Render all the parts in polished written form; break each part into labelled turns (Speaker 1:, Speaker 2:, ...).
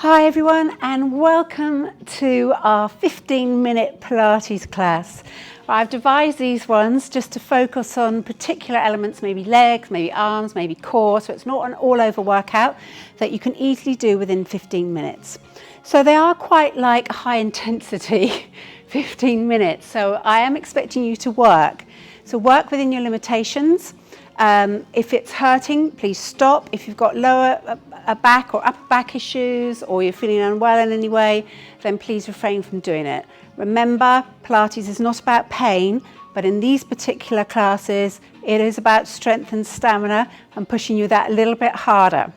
Speaker 1: Hi everyone, and welcome to our 15-minute Pilates class. I've devised these ones just to focus on particular elements, maybe legs, maybe arms, maybe core, so it's not an all-over workout that you can easily do within 15 minutes. So they are quite like high intensity 15 minutes, so I am expecting you to work. So work within your limitations. If it's hurting, please stop. If you've got lower back or upper back issues, or you're feeling unwell in any way, then please refrain from doing it. Remember, Pilates is not about pain, but in these particular classes, it is about strength and stamina and pushing you that little bit harder.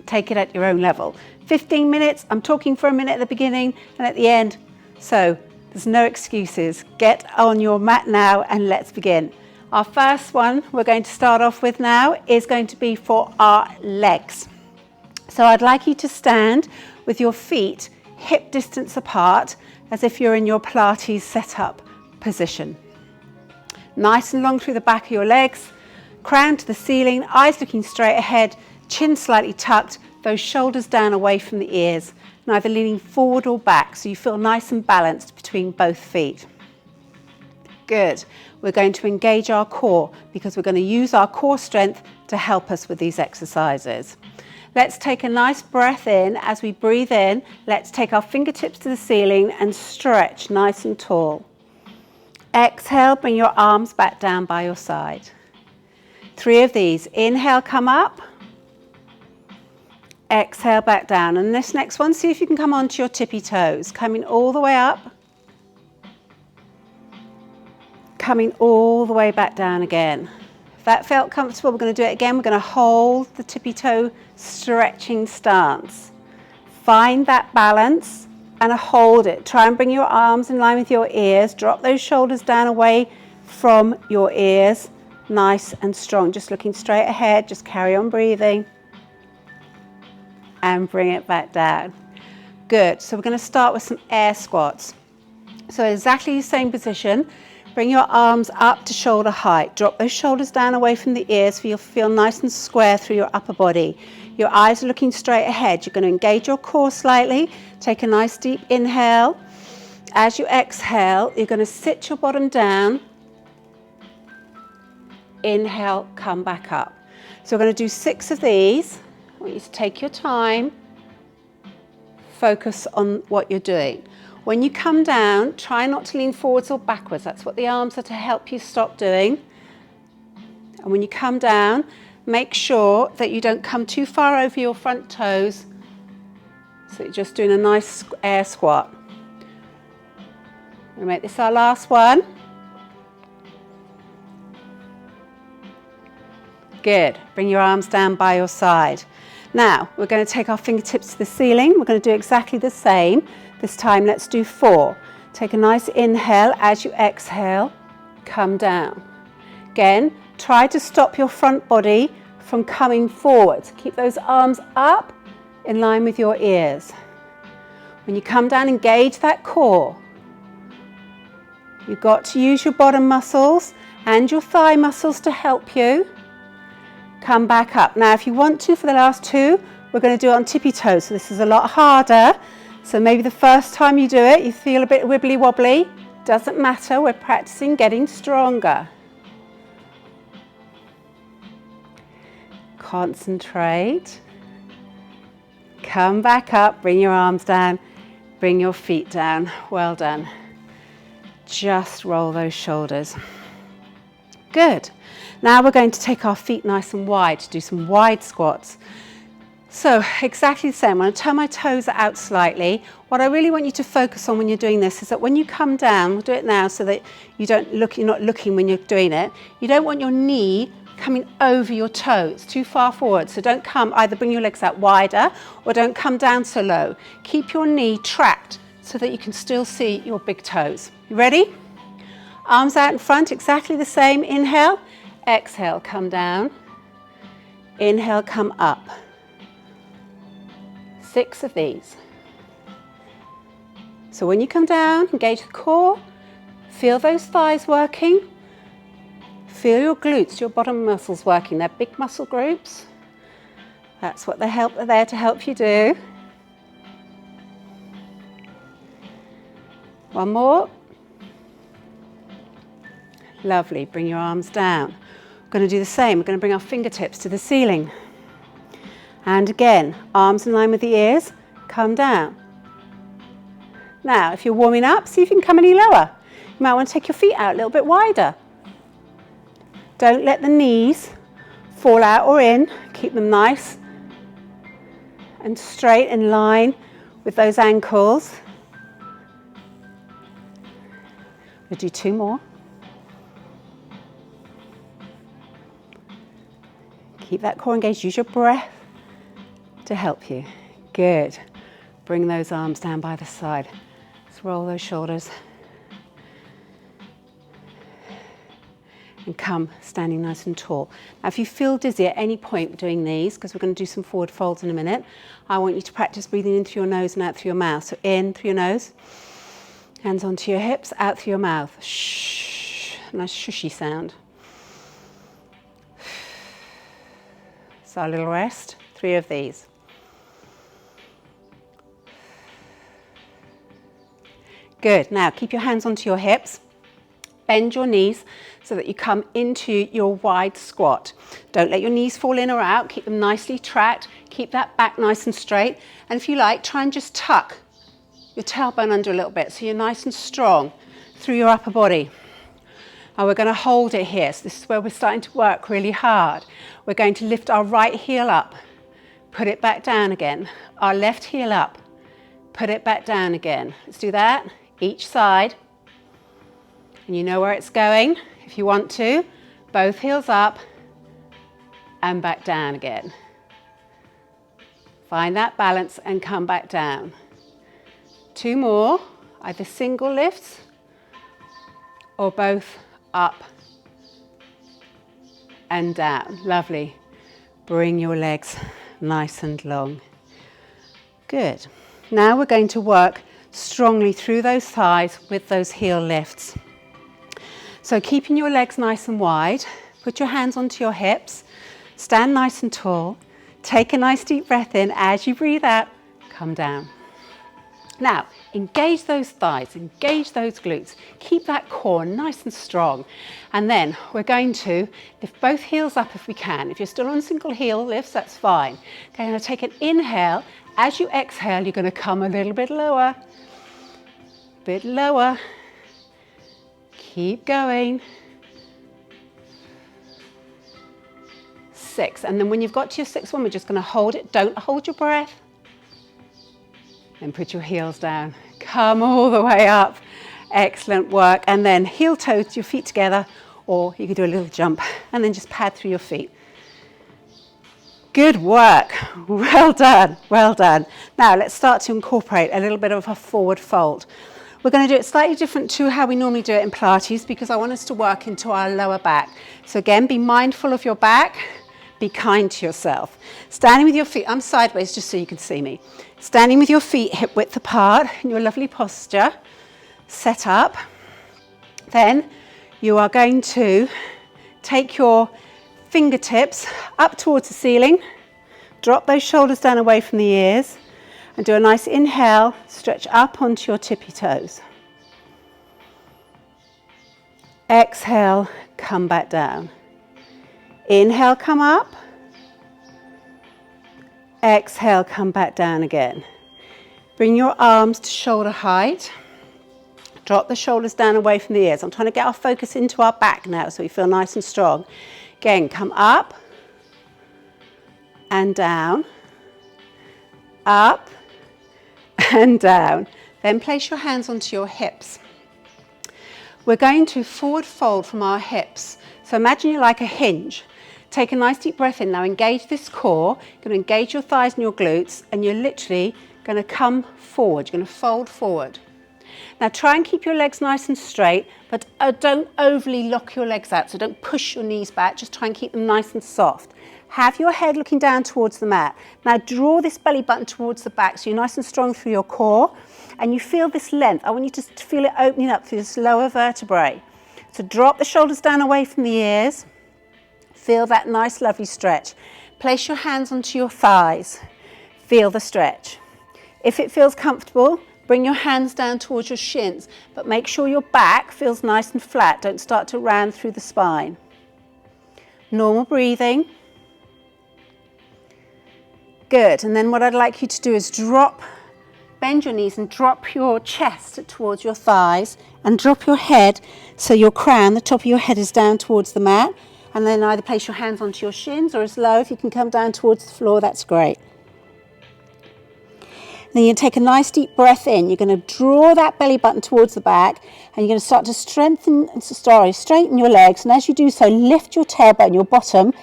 Speaker 1: Take it at your own level. 15 minutes, I'm talking for a minute at the beginning and at the end, so there's no excuses. Get on your mat now and let's begin. Our first one we're going to start off with now is going to be for our legs. So I'd like you to stand with your feet hip distance apart as if you're in your Pilates setup position. Nice and long through the back of your legs, crown to the ceiling, eyes looking straight ahead, chin slightly tucked, those shoulders down away from the ears, neither leaning forward or back, so you feel nice and balanced between both feet. Good. We're going to engage our core because we're going to use our core strength to help us with these exercises. Let's take a nice breath in. As we breathe in, let's take our fingertips to the ceiling and stretch nice and tall. Exhale, bring your arms back down by your side. 3 of these. Inhale, come up. Exhale, back down. And this next one, see if you can come onto your tippy toes, coming all the way up. Coming all the way back down again. If that felt comfortable, we're going to do it again. We're going to hold the tippy toe stretching stance. Find that balance and hold it. Try and bring your arms in line with your ears. Drop those shoulders down away from your ears. Nice and strong. Just looking straight ahead. Just carry on breathing. And bring it back down. Good. So we're going to start with some air squats. So exactly the same position. Bring your arms up to shoulder height. Drop those shoulders down away from the ears so you'll feel nice and square through your upper body. Your eyes are looking straight ahead. You're going to engage your core slightly. Take a nice deep inhale. As you exhale, you're going to sit your bottom down. Inhale, come back up. So we're going to do 6 of these. I want you to take your time. Focus on what you're doing. When you come down, try not to lean forwards or backwards. That's what the arms are to help you stop doing. And when you come down, make sure that you don't come too far over your front toes. So you're just doing a nice air squat. We'll make this our last one. Good. Bring your arms down by your side. Now, we're going to take our fingertips to the ceiling. We're going to do exactly the same. This time, let's do 4. Take a nice inhale. As you exhale, come down. Again, try to stop your front body from coming forward. Keep those arms up in line with your ears. When you come down, engage that core. You've got to use your bottom muscles and your thigh muscles to help you. Come back up. Now, if you want to, for the last 2, we're going to do it on tippy toes. So this is a lot harder. So maybe the first time you do it, you feel a bit wibbly wobbly. Doesn't matter, we're practicing getting stronger. Concentrate. Come back up, bring your arms down, bring your feet down. Well done. Just roll those shoulders. Good. Now we're going to take our feet nice and wide to do some wide squats. So exactly the same. I'm going to turn my toes out slightly. What I really want you to focus on when you're doing this is that when you come down, we'll do it now so that you're not looking when you're doing it. You don't want your knee coming over your toes too far forward. So don't either bring your legs out wider or don't come down so low. Keep your knee tracked so that you can still see your big toes. You ready? Arms out in front, exactly the same. Inhale, exhale, come down. Inhale, come up. 6 of these. So when you come down, engage the core, feel those thighs working, feel your glutes, your bottom muscles working. They're big muscle groups. That's what they're there to help you do. One more. Lovely, bring your arms down. We're going to do the same, we're going to bring our fingertips to the ceiling. And again, arms in line with the ears, come down. Now, if you're warming up, see if you can come any lower. You might want to take your feet out a little bit wider. Don't let the knees fall out or in, keep them nice and straight in line with those ankles. We'll do 2 more. Keep that core engaged, use your breath to help you. Good. Bring those arms down by the side. Let's roll those shoulders. And come standing nice and tall. Now if you feel dizzy at any point doing these, because we're going to do some forward folds in a minute, I want you to practice breathing in through your nose and out through your mouth. So in through your nose, hands onto your hips, out through your mouth. Shh, nice shushy sound. So a little rest, 3 of these. Good, now keep your hands onto your hips. Bend your knees so that you come into your wide squat. Don't let your knees fall in or out, keep them nicely tracked, keep that back nice and straight. And if you like, try and just tuck your tailbone under a little bit so you're nice and strong through your upper body. Now we're going to hold it here, so this is where we're starting to work really hard. We're going to lift our right heel up, put it back down again. Our left heel up, put it back down again. Let's do that, each side. And you know where it's going, if you want to. Both heels up and back down again. Find that balance and come back down. 2 more, either single lifts or both up and down. Lovely. Bring your legs nice and long. Good. Now we're going to work strongly through those thighs with those heel lifts. So keeping your legs nice and wide, put your hands onto your hips, stand nice and tall, take a nice deep breath in. As you breathe out, come down. Now, engage those thighs, engage those glutes, keep that core nice and strong. And then we're going to lift both heels up if we can. If you're still on single heel lifts, that's fine. Okay, I'm going to take an inhale. As you exhale, you're going to come a little bit lower, bit lower. Keep going. 6, and then when you've got to your 6th one, we're just going to hold it. Don't hold your breath. And put your heels down. Come all the way up. Excellent work. And then heel toes, your feet together, or you can do a little jump and then just pad through your feet. Good work. Well done. Well done. Now let's start to incorporate a little bit of a forward fold. We're going to do it slightly different to how we normally do it in Pilates because I want us to work into our lower back. So again, be mindful of your back. Be kind to yourself. Standing with your feet, I'm sideways just so you can see me. Standing with your feet hip width apart in your lovely posture. Set up. Then you are going to take your fingertips up towards the ceiling. Drop those shoulders down away from the ears. And do a nice inhale, stretch up onto your tippy toes. Exhale, come back down. Inhale, come up. Exhale, come back down again. Bring your arms to shoulder height. Drop the shoulders down away from the ears. I'm trying to get our focus into our back now so we feel nice and strong. Again, come up and down. Up and down. Then place your hands onto your hips. We're going to forward fold from our hips. So imagine you're like a hinge. Take a nice deep breath in now, engage this core, you're going to engage your thighs and your glutes, and you're literally going to come forward, you're going to fold forward. Now try and keep your legs nice and straight, but don't overly lock your legs out, so don't push your knees back, just try and keep them nice and soft. Have your head looking down towards the mat. Now draw this belly button towards the back so you're nice and strong through your core, and you feel this length. I want you to feel it opening up through this lower vertebrae. So drop the shoulders down away from the ears. Feel that nice, lovely stretch. Place your hands onto your thighs. Feel the stretch. If it feels comfortable, Bring your hands down towards your shins, but make sure your back feels nice and flat. Don't start to round through the spine. Normal breathing. Good, and then what I'd like you to do is bend your knees and drop your chest towards your thighs and drop your head so your crown, the top of your head, is down towards the mat. And then either place your hands onto your shins, or as low, if you can come down towards the floor, that's great. Then you take a nice deep breath in. You're going to draw that belly button towards the back, and you're going to start to straighten your legs. And as you do so, lift your tailbone, your bottom,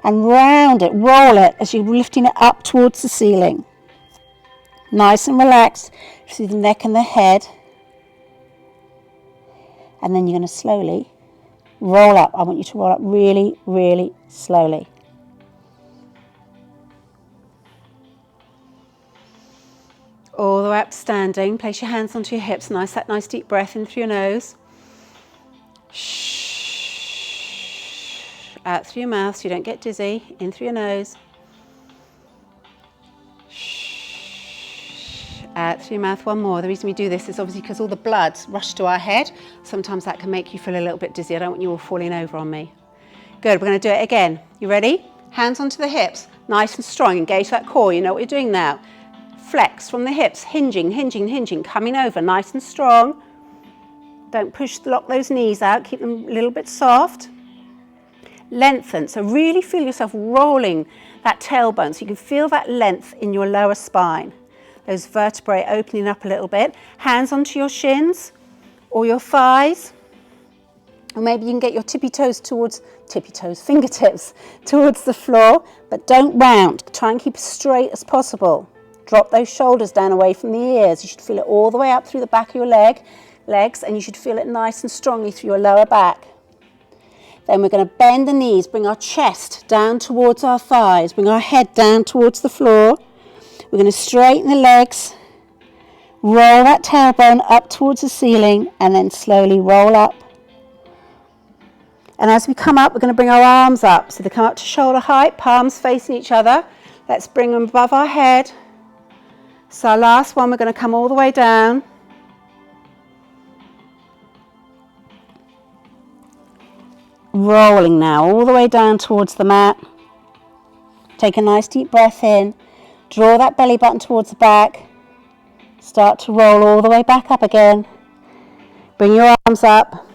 Speaker 1: and round it, roll it as you're lifting it up towards the ceiling. Nice and relaxed through the neck and the head. And then you're going to slowly roll up. I want you to roll up really, really slowly. All the way up to standing. Place your hands onto your hips. That nice deep breath in through your nose. Shh. Out through your mouth so you don't get dizzy. In through your nose. Shh. Out through your mouth. One more. The reason we do this is obviously because all the blood rushes to our head. Sometimes that can make you feel a little bit dizzy. I don't want you all falling over on me. Good. We're going to do it again. You ready? Hands onto the hips. Nice and strong. Engage that core. You know what you're doing now. Flex from the hips, hinging, coming over, nice and strong. Don't lock those knees out, keep them a little bit soft. Lengthen, so really feel yourself rolling that tailbone so you can feel that length in your lower spine. Those vertebrae opening up a little bit. Hands onto your shins or your thighs. Or maybe you can get your fingertips towards the floor, but don't round. Try and keep as straight as possible. Drop those shoulders down away from the ears. You should feel it all the way up through the back of your legs, and you should feel it nice and strongly through your lower back. Then we're going to bend the knees, bring our chest down towards our thighs, bring our head down towards the floor. We're going to straighten the legs, roll that tailbone up towards the ceiling, and then slowly roll up. And as we come up, we're going to bring our arms up. So they come up to shoulder height, palms facing each other. Let's bring them above our head. So our last one, we're going to come all the way down. Rolling now, all the way down towards the mat. Take a nice deep breath in. Draw that belly button towards the back. Start to roll all the way back up again. Bring your arms up.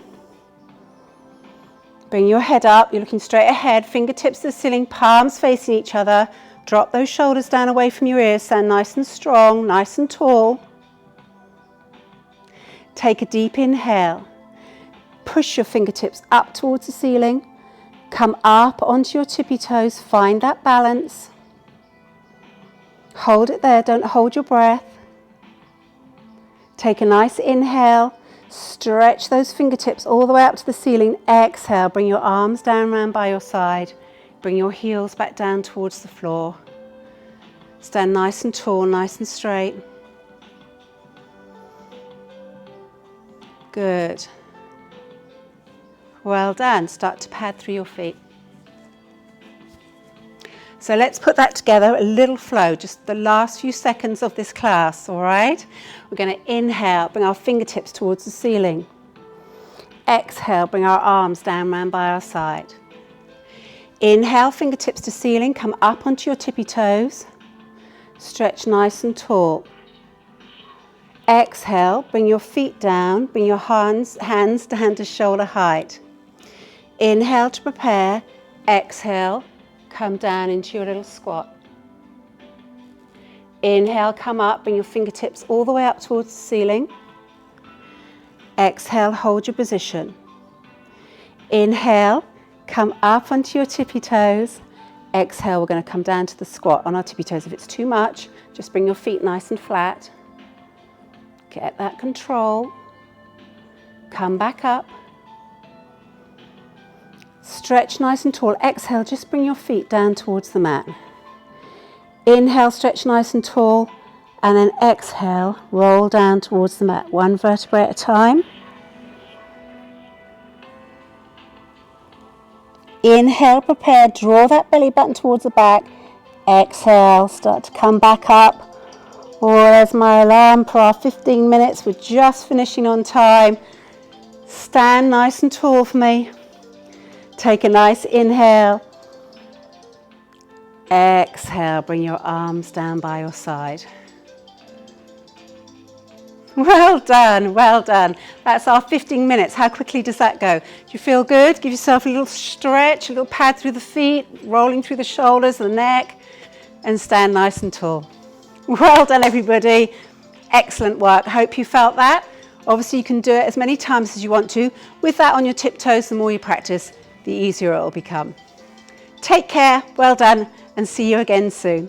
Speaker 1: Bring your head up. You're looking straight ahead. Fingertips to the ceiling, palms facing each other. Drop those shoulders down away from your ears. Stand nice and strong, nice and tall. Take a deep inhale. Push your fingertips up towards the ceiling. Come up onto your tippy toes. Find that balance. Hold it there. Don't hold your breath. Take a nice inhale. Stretch those fingertips all the way up to the ceiling. Exhale. Bring your arms down round by your side. Bring your heels back down towards the floor. Stand nice and tall, nice and straight. Good. Well done. Start to pad through your feet. So let's put that together, a little flow, just the last few seconds of this class, all right? We're going to inhale, bring our fingertips towards the ceiling. Exhale, bring our arms down round by our side. Inhale, fingertips to ceiling, come up onto your tippy toes. Stretch nice and tall. Exhale, bring your feet down, bring your hands down to shoulder height. Inhale to prepare. Exhale, come down into your little squat. Inhale, come up, bring your fingertips all the way up towards the ceiling. Exhale, hold your position. Inhale, come up onto your tippy toes. Exhale, we're going to come down to the squat on our tippy toes. If it's too much, just bring your feet nice and flat. Get that control. Come back up. Stretch nice and tall. Exhale, just bring your feet down towards the mat. Inhale, stretch nice and tall. And then exhale, roll down towards the mat. One vertebrae at a time. Inhale, prepare, draw that belly button towards the back. Exhale, start to come back up. Oh, there's my alarm for our 15 minutes. We're just finishing on time. Stand nice and tall for me. Take a nice inhale. Exhale, bring your arms down by your side. Well done, well done. That's our 15 minutes. How quickly does that go? Do you feel good? Give yourself a little stretch, a little pad through the feet, rolling through the shoulders, the neck, and stand nice and tall. Well done, everybody. Excellent work. Hope you felt that. Obviously, you can do it as many times as you want to. With that on your tiptoes, the more you practice, the easier it will become. Take care, well done, and see you again soon.